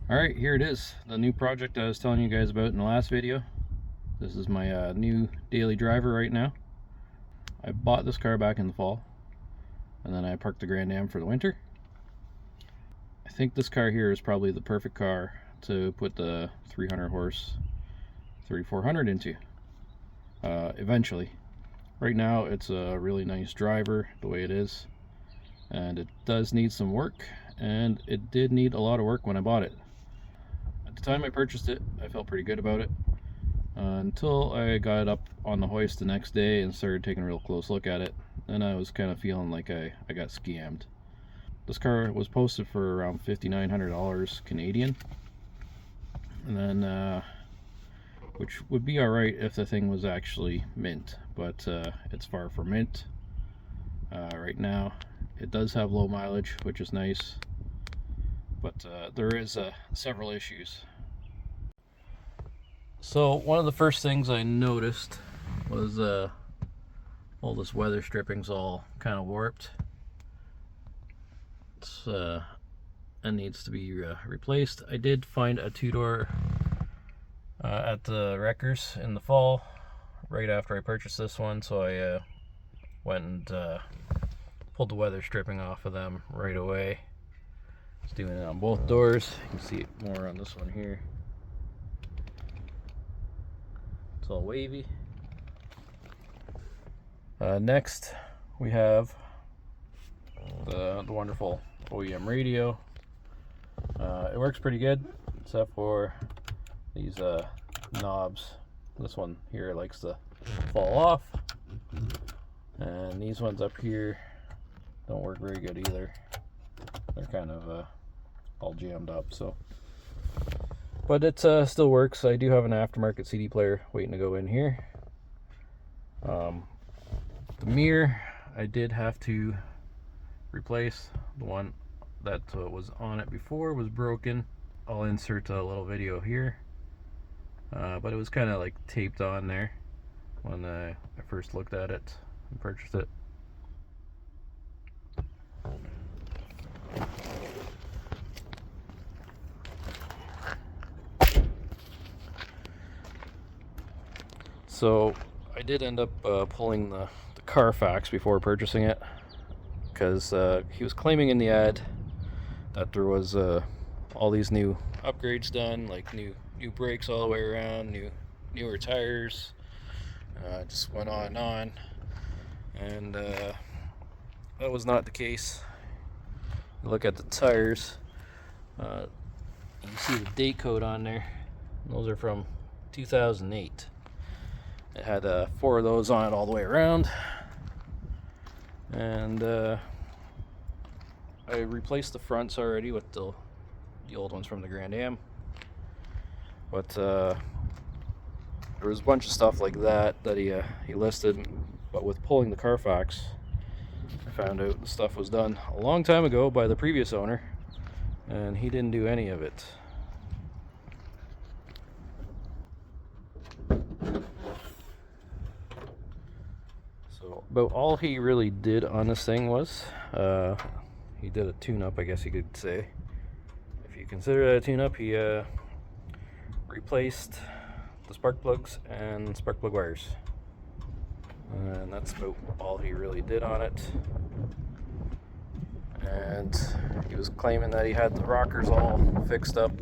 Alright, here it is, the new project I was telling you guys about in the last video. This is my new daily driver right now. I bought this car back in the fall, and then I parked the Grand Am for the winter. I think this car here is probably the perfect car to put the 300 horse 3400 into eventually. Right now it's a really nice driver the way it is, and it does need some work, and it did need a lot of work when I bought it. At the time I purchased it, I felt pretty good about it until I got it up on the hoist the next day and started taking a real close look at it. Then I was kind of feeling like I got scammed. This car was posted for around $5,900 Canadian, and then which would be alright if the thing was actually mint, but it's far from mint right now. It does have low mileage, which is nice, but there is several issues. So one of the first things I noticed was all this weather stripping's all kind of warped. It needs to be replaced. I did find a two-door at the wreckers in the fall, right after I purchased this one, so I went and pulled the weather stripping off of them right away. It's doing it on both doors. You can see it more on this one here. It's all wavy. Next we have the wonderful OEM radio. It works pretty good, except for these knobs. This one here likes to fall off, and these ones up here don't work very good either. They're kind of all jammed up, so. But it still works. I do have an aftermarket CD player waiting to go in here. The mirror I did have to replace. The one that was on it before was broken. I'll insert a little video here. But it was kind of like taped on there when I first looked at it and purchased it. So I did end up pulling the Carfax before purchasing it, because he was claiming in the ad that there was all these new upgrades done, like new brakes all the way around, newer tires. Just went on and on, and that was not the case. You look at the tires, you see the date code on there. Those are from 2008. It had 4 of those on it all the way around, and I replaced the fronts already with the old ones from the Grand Am, but there was a bunch of stuff like that he listed. But with pulling the Carfax, I found out the stuff was done a long time ago by the previous owner, and he didn't do any of it. So about all he really did on this thing was he did a tune-up, I guess you could say. If you consider that a tune-up, he replaced the spark plugs and spark plug wires, and that's about all he really did on it. And he was claiming that he had the rockers all fixed up.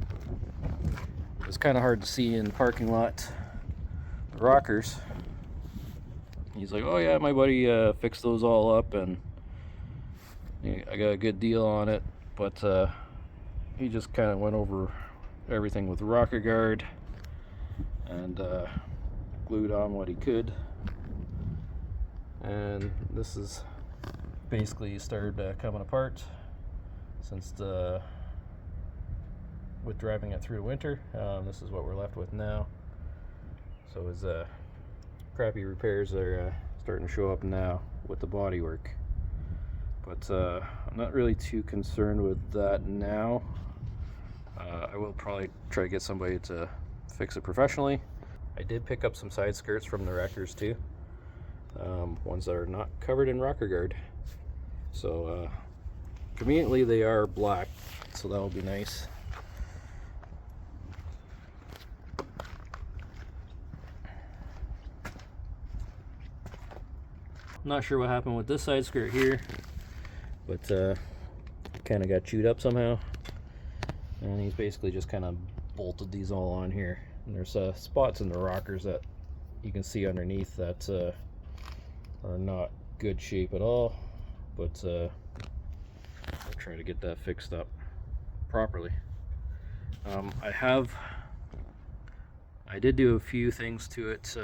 It was kind of hard to see in the parking lot, the rockers. He's like, oh yeah, my buddy fixed those all up, and I got a good deal on it. But he just kind of went over everything with rocker guard and glued on what he could. And this is basically started coming apart since with driving it through the winter. This is what we're left with now. So his crappy repairs are starting to show up now with the body work, but I'm not really too concerned with that now. I will probably try to get somebody to fix it professionally. I did pick up some side skirts from the wreckers too, ones that are not covered in rocker guard, so conveniently they are black, so that will be nice. Not sure what happened with this side skirt here, but kind of got chewed up somehow. And he's basically just kind of bolted these all on here. And there's spots in the rockers that you can see underneath that are not good shape at all. But I'll try to get that fixed up properly. I did do a few things to it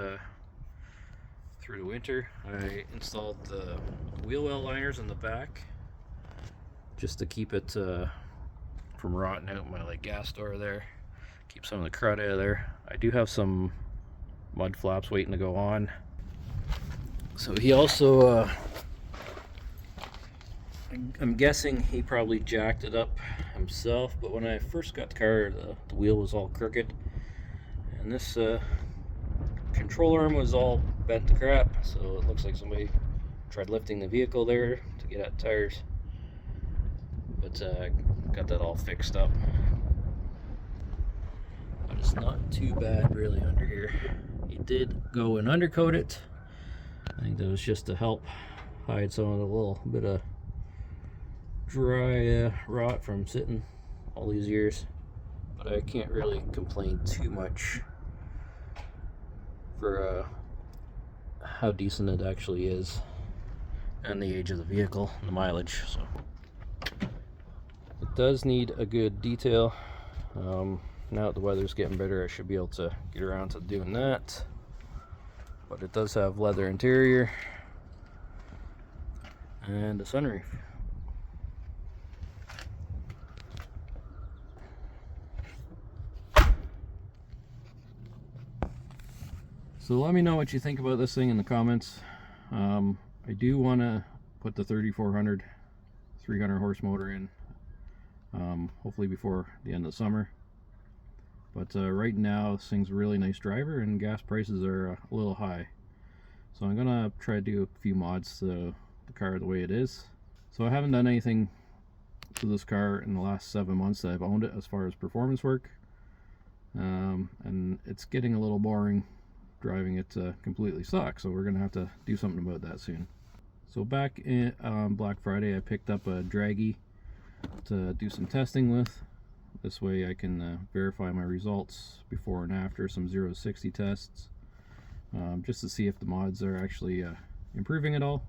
through the winter. I installed the wheel well liners in the back just to keep it from rotting out my gas door there. Keep some of the crud out of there. I do have some mud flaps waiting to go on. So he also, I'm guessing he probably jacked it up himself, but when I first got the car, the wheel was all crooked. And this control arm was all bent to crap, so it looks like somebody tried lifting the vehicle there to get at tires. But got that all fixed up. But it's not too bad really under here. He did go and undercoat it. I think that was just to help hide some of the little bit of dry rot from sitting all these years. But I can't really complain too much for how decent it actually is and the age of the vehicle and the mileage. So it does need a good detail. Now that the weather's getting better, I should be able to get around to doing that. But it does have leather interior and a sunroof. So let me know what you think about this thing in the comments. I do want to put the 3400 300 horse motor in, hopefully before the end of summer. But right now this thing's a really nice driver and gas prices are a little high. So I'm gonna try to do a few mods to the car the way it is. So I haven't done anything to this car in the last 7 months that I've owned it as far as performance work. And it's getting a little boring driving it completely stock, so we're gonna have to do something about that soon. So back in Black Friday, I picked up a Draggy to do some testing with. This way I can verify my results before and after some 0 to 60 tests, just to see if the mods are actually improving at all.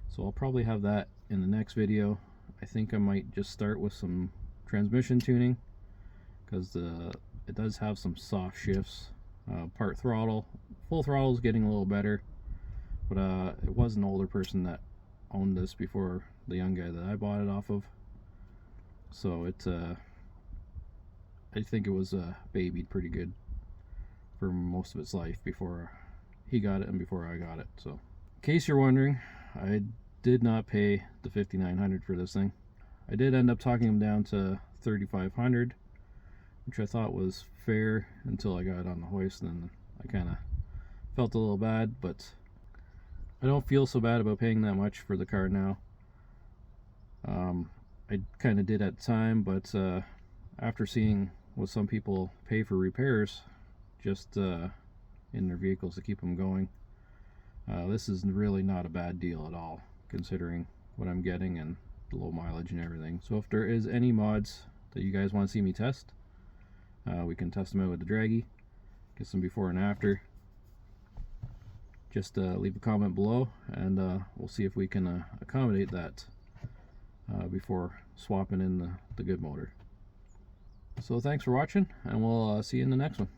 So I'll probably have that in the next video. I think I might just start with some transmission tuning, because it does have some soft shifts. Part throttle, full throttle is getting a little better, but it was an older person that owned this before the young guy that I bought it off of. So it I think it was babied pretty good for most of its life before he got it and before I got it. So in case you're wondering, I did not pay the $5,900 for this thing. I did end up talking him down to $3,500, which I thought was fair until I got it on the hoist, and then I kind of felt a little bad, but I don't feel so bad about paying that much for the car now. I kind of did at the time, but after seeing what some people pay for repairs just in their vehicles to keep them going, this is really not a bad deal at all, considering what I'm getting and the low mileage and everything. So if there is any mods that you guys want to see me test, we can test them out with the Draggy, get some before and after. Just leave a comment below, and we'll see if we can accommodate that before swapping in the good motor. So thanks for watching, and we'll see you in the next one.